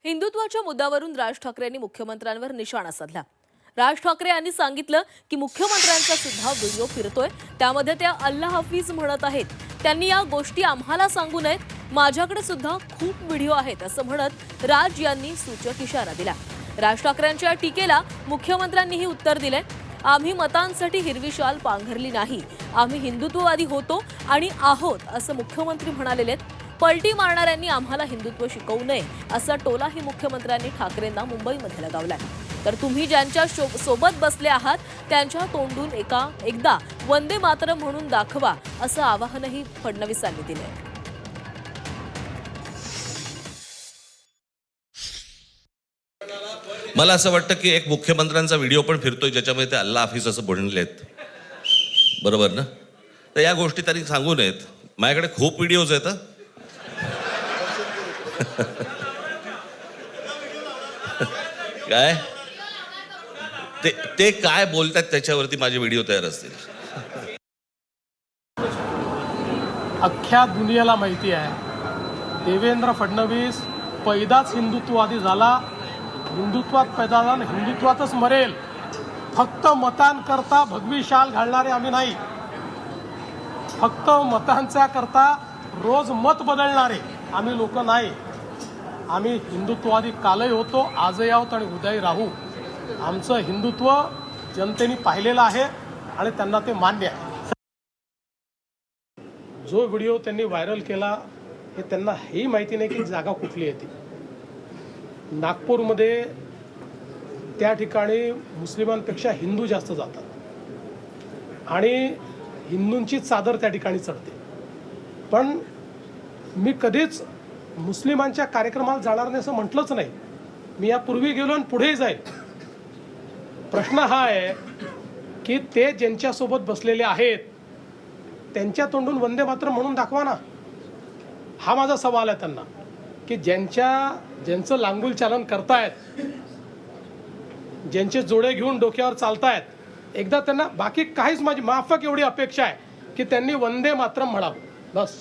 हिंदुत्वाच्या मुद्द्यावरून राज ठाकरेंनी मुख्यमंत्र्यांवर निशाणा साधला। राज ठाकरे यांनी सांगितलं की मुख्यमंत्र्यांचा सुद्धा व्हिडिओ फिरतोय, त्यामध्ये त्या अल्लाह हाफिज म्हणत आहेत। त्यांनी या गोष्टी आम्हाला सांगू नयेत, माझ्याकडे सुद्धा खूप व्हिडिओ आहेत असं म्हणत राज यांनी सूचक इशारा दिला। राज ठाकरेंच्या टीकेला मुख्यमंत्र्यांनीही उत्तर दिले। आम्ही मतांसाठी हिरवी शाल पांघरली नाही, आम्ही हिंदुत्ववादी होतो आणि आहोत असं मुख्यमंत्री म्हणालेले। पलटी मारणाऱ्यांनी आम्हाला हिंदुत्व शिकवू नये असा टोलाही मुख्यमंत्र्यांनी ठाकरेंना मुंबईमध्ये लगावलाय। तर तुम्ही ज्यांच्या सोबत बसले आहात त्यांच्या तोंडून एकदा वंदे मातरम म्हणून दाखवा असं आवाहनही फडणवीसांनी दिलंय। मला असं वाटतं की एक मुख्यमंत्र्यांचा व्हिडिओ पण फिरतोय ज्याच्यामध्ये ते अल्लाह हाफिज असं बोललेत, बरोबर ना? तर या गोष्टी त्यांनी सांगू नयेत। माझ्याकडे खूप व्हिडिओज आहेत। काय ते काय बोलतात त्याच्यावरती माझे व्हिडिओ तयार असतील। अख्ख्या दुनियेला माहिती आहे देवेंद्र फडणवीस पैदाच हिंदुत्ववादी झाला, हिंदुत्वात पैदा झाला, हिंदुत्वातच मरेल। फक्त मतांकरता भगवी शाल घालणारे आम्ही नाही, फक्त मतांच्या करता रोज मत बदलणारे आम्ही लोक नाही। आम्ही हिंदुत्ववादी कालही होतो, आजही आहोत आणि उद्याही राहू। आमचं हिंदुत्व जनतेने पाहिलेलं आहे आणि त्यांना ते मान्य आहे। जो व्हिडिओ त्यांनी व्हायरल केला हे त्यांना हेही माहिती नाही की जागा कुठली आहे ती। नागपूरमध्ये त्या ठिकाणी मुस्लिमांपेक्षा हिंदू जास्त जातात आणि हिंदूंची चादर त्या ठिकाणी चढते। पण मी कधीच मुस्लिमांच्या कार्यक्रमाला जाणार नाही असं म्हटलंच नाही। मी यापूर्वी गेलो आणि पुढेही जाईल। प्रश्न हा आहे की ते ज्यांच्यासोबत बसलेले आहेत त्यांच्या तोंडून वंदे मातरम म्हणून दाखवा ना। हा माझा सवाल आहे त्यांना की ज्यांचं लांगुल चालन करतायत, ज्यांचे जोडे घेऊन डोक्यावर चालतायत, एकदा त्यांना बाकी काहीच, माझी माफक एवढी अपेक्षा आहे की त्यांनी वंदे मातरम म्हणावं बस।